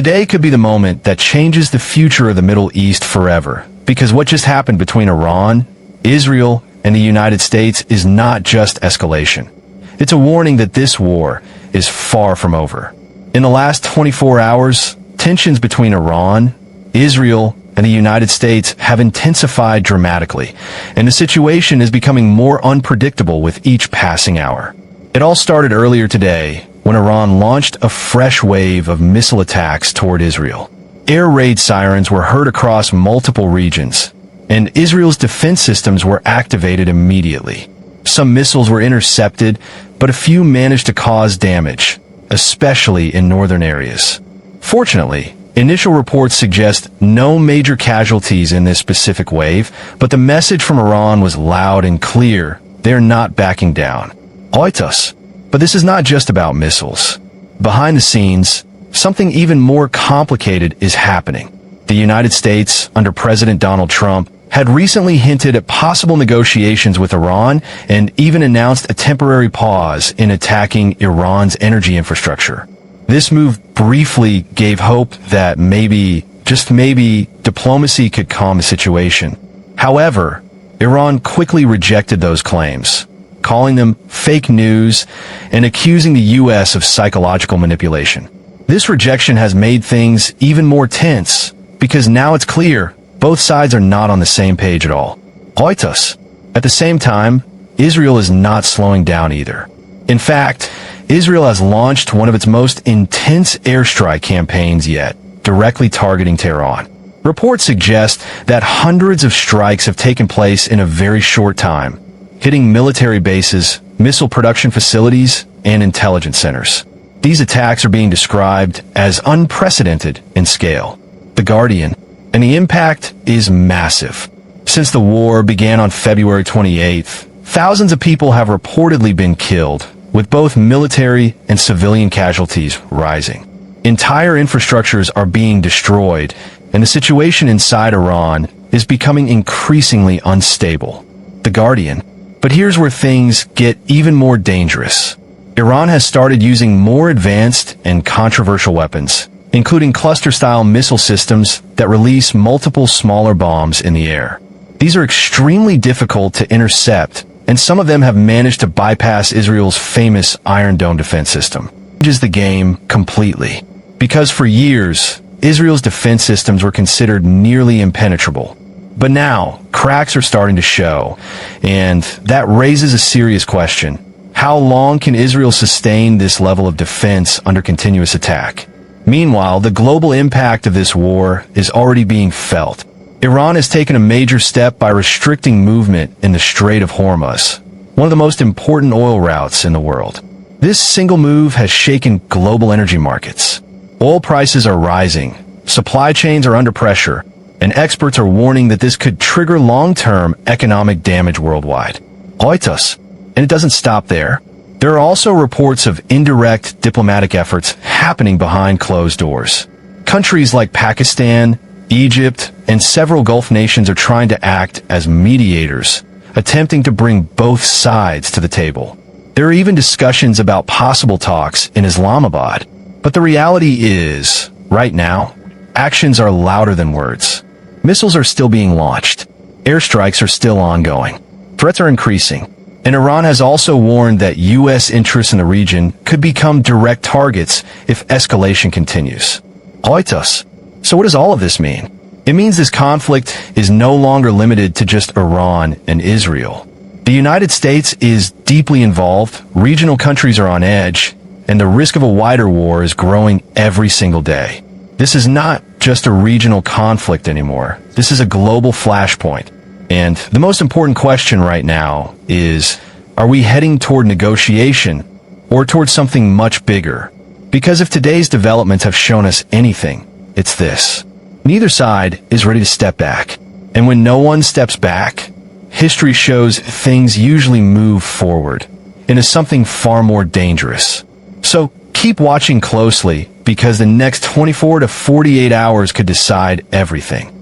Today could be the moment that changes the future of the Middle East forever, because what just happened between Iran, Israel, and the United States is not just escalation. It's a warning that this war is far from over. In the last 24 hours, tensions between Iran, Israel, and the United States have intensified dramatically, and the situation is becoming more unpredictable with each passing hour. It all started earlier today when Iran launched a fresh wave of missile attacks toward Israel. Air raid sirens were heard across multiple regions, and Israel's defense systems were activated immediately. Some missiles were intercepted, but a few managed to cause damage, especially in northern areas. Fortunately, initial reports suggest no major casualties in this specific wave, but the message from Iran was loud and clear: they're not backing down. Oitos. But this is not just about missiles. Behind the scenes, something even more complicated is happening. The United States, under President Donald Trump, had recently hinted at possible negotiations with Iran and even announced a temporary pause in attacking Iran's energy infrastructure. This move briefly gave hope that maybe, just maybe, diplomacy could calm the situation. However, Iran quickly rejected those claims, calling them fake news and accusing the U.S. of psychological manipulation. This rejection has made things even more tense, because now it's clear both sides are not on the same page at all. Oitos. At the same time, Israel is not slowing down either. In fact, Israel has launched one of its most intense airstrike campaigns yet, directly targeting Tehran. Reports suggest that hundreds of strikes have taken place in a very short time, hitting military bases, missile production facilities, and intelligence centers. These attacks are being described as unprecedented in scale. The Guardian. And the impact is massive. Since the war began on February 28th, thousands of people have reportedly been killed, with both military and civilian casualties rising. Entire infrastructures are being destroyed, and the situation inside Iran is becoming increasingly unstable. The Guardian. But here's where things get even more dangerous. Iran has started using more advanced and controversial weapons, including cluster-style missile systems that release multiple smaller bombs in the air. These are extremely difficult to intercept, and some of them have managed to bypass Israel's famous Iron Dome defense system. It changes the game completely, because for years, Israel's defense systems were considered nearly impenetrable. But now, cracks are starting to show, and that raises a serious question. How long can Israel sustain this level of defense under continuous attack? Meanwhile, the global impact of this war is already being felt. Iran has taken a major step by restricting movement in the Strait of Hormuz, one of the most important oil routes in the world. This single move has shaken global energy markets. Oil prices are rising, supply chains are under pressure, and experts are warning that this could trigger long-term economic damage worldwide. Oitos. And it doesn't stop there. There are also reports of indirect diplomatic efforts happening behind closed doors. Countries like Pakistan, Egypt, and several Gulf nations are trying to act as mediators, attempting to bring both sides to the table. There are even discussions about possible talks in Islamabad. But the reality is, right now, actions are louder than words. Missiles are still being launched. Airstrikes are still ongoing. Threats are increasing. And Iran has also warned that U.S. interests in the region could become direct targets if escalation continues. Oitos. So what does all of this mean? It means this conflict is no longer limited to just Iran and Israel. The United States is deeply involved, regional countries are on edge, and the risk of a wider war is growing every single day. This is not just a regional conflict anymore. This is a global flashpoint. And the most important question right now is, are we heading toward negotiation or toward something much bigger? Because if today's developments have shown us anything, it's this. Neither side is ready to step back. And when no one steps back, history shows things usually move forward into something far more dangerous. So keep watching closely, because the next 24 to 48 hours could decide everything.